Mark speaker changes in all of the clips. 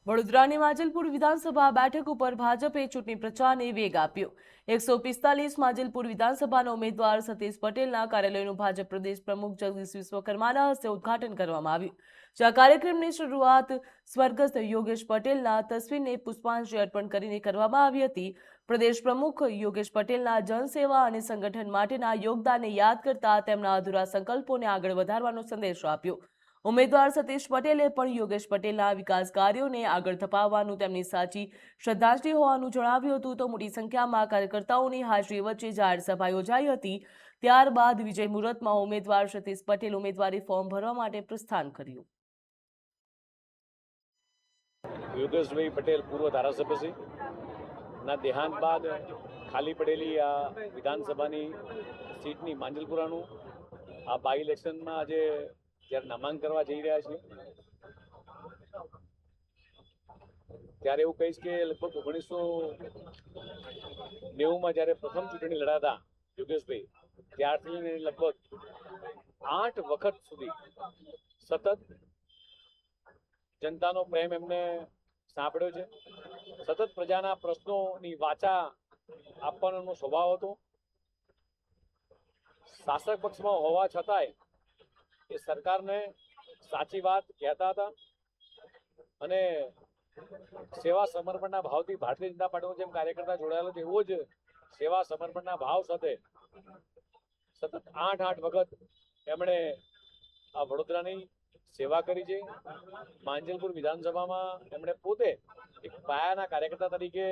Speaker 1: વડોદરાની માજલપુર વિધાનસભા બેઠક ઉપર ભાજપે ચૂંટણી પ્રચારને વેગ આપ્યો। 145 માજલપુર વિધાનસભાના ઉમેદવાર સતીશ પટેલના કાર્યાલયનું ભાજપ પ્રદેશ પ્રમુખ જગદીશ વિશ્વકર્માના હસ્તે ઉદ્ઘાટન કરવામાં આવ્યું। જે આ કાર્યક્રમની શરૂઆત સ્વર્ગસ્થ યોગેશ પટેલના તસવીરને પુષ્પાંજલિ અર્પણ કરીને કરવામાં આવી હતી। પ્રદેશ પ્રમુખ યોગેશ પટેલના જનસેવા અને સંગઠન માટેના યોગદાનને યાદ કરતા તેમના અધૂરા સંકલ્પોને આગળ વધારવાનો સંદેશો આપ્યો। ઉમેદવાર સતીશ પટેલે પણ યોગેશ પટેલના વિકાસ કાર્યોને આગળ ધપાવવાનું તેમની સાચી શ્રદ્ધાંજલિ હોવાનું જણાવ્યું હતું। તો મોટી સંખ્યામાં કાર્યકર્તાઓની હાજરી વચ્ચે જાહેર સભા યોજાઈ હતી। ત્યારબાદ વિજય મુહૂર્તમાં ઉમેદવાર સતીશ પટેલ ઉમેદવારી ફોર્મ ભરવા માટે પ્રસ્થાન કર્યું।
Speaker 2: યોગેશભાઈ પટેલ પૂર્વ ધારાસભ્યશ્રી ના દેહાંત બાદ ખાલી પડેલી આ વિધાનસભાની સીટની માંજલપુરાનું આ બાય ઇલેક્શનમાં આજે જ્યારે નામાંકન કરવા જઈ રહ્યા છીએ ત્યારે એવું કહીશ કે લગભગ 1990માં જ્યારે પ્રથમ ચૂંટણી લડાતા યોગેશભાઈ ત્યારથી લગભગ 8 વખત સુધી સતત જનતાનો પ્રેમ એમને સાંભળ્યો છે। સતત પ્રજાના પ્રશ્નોની વાચા આપવાનો એમનો સ્વભાવ હતો। શાસક પક્ષમાં હોવા છતાંય એ સરકારને સાચી વાત કહેતા હતા અને સેવા સમર્પણના ભાવથી ભારતીય જનતા પાર્ટીનો જેમ કાર્યકર્તા જોડાયેલો છે એવો જ સેવા સમર્પણના ભાવ સાથે સતત 8 વખત એમણે આ વડોદરાની સેવા કરી છે। માંજલપુર વિધાનસભામાં એમણે પોતે એક પાયાના કાર્યકર્તા તરીકે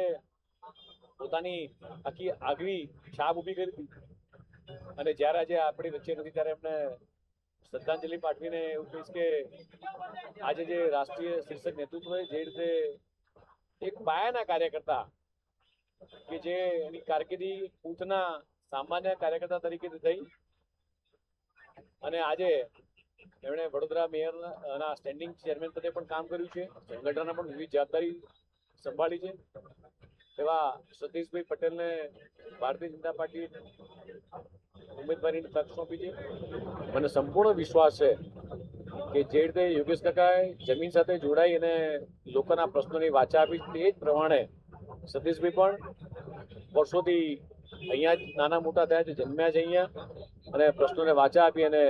Speaker 2: પોતાની આખી આગવી છાપ ઊભી કરી હતી અને જ્યારે આજે આપણી વચ્ચે નથી ત્યારે એમને શ્રદ્ધાંજલિ પાઠવીને એવું કહીશ કે આજે જે રાષ્ટ્રીય શીર્ષક નેતૃત્વ જે રીતે એક પાયાના કાર્યકર્તા કે જે એની કારકિર્દી બૂથના સામાન્ય કાર્યકર્તા તરીકે થઈ અને આજે એમણે વડોદરા મેયરના સ્ટેન્ડિંગ ચેરમેન પદે પણ કામ કર્યું છે। સંગઠનના પણ વિવિધ જવાબદારી સંભાળી છે। એવા સતીશભાઈ પટેલને ભારતીય જનતા પાર્ટી ઉમેદવારીની તક સોંપી છે। મને સંપૂર્ણ વિશ્વાસ છે કે જે રીતે યોગેશ કાકાએ જમીન સાથે જોડાઈ અને લોકોના પ્રશ્નોની વાચા આપી તે જ પ્રમાણે સતીશભાઈ પણ વર્ષોથી અહીંયા જ નાના મોટા થયા છે, જન્મ્યા છે અહીંયા અને પ્રશ્નોને વાચા આપી અને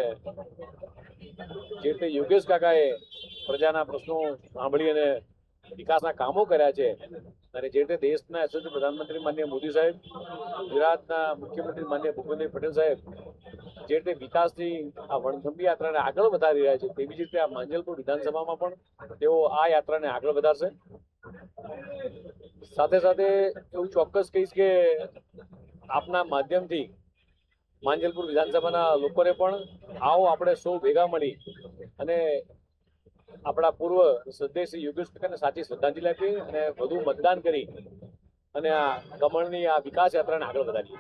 Speaker 2: જે રીતે યોગેશ કાકાએ પ્રજાના પ્રશ્નો સાંભળી અને વિકાસના કામો કર્યા છે અને જે રીતે દેશના યશસ્વી પ્રધાનમંત્રી માનનીય મોદી સાહેબ, ગુજરાતના મુખ્યમંત્રી માનનીય ભૂપેન્દ્ર પટેલ સાહેબ જે રીતે વિકાસની આ વણથંભી યાત્રાને આગળ વધારી રહ્યા છે તેવી જ રીતે આ માંજલપુર વિધાનસભામાં પણ તેઓ આ યાત્રાને આગળ વધારશે। સાથે સાથે એવું ચોક્કસ કહીશ કે આપના માધ્યમથી માંજલપુર વિધાનસભાના લોકોને પણ આવો આપણે સૌ ભેગા મળી અને આપણા પૂર્વ સદસ્ય યોગેશ કાકાને સાચી શ્રદ્ધાંજલિ આપી અને વધુ મતદાન કરી અને આ કમળની આ વિકાસ યાત્રાને આગળ વધારીએ।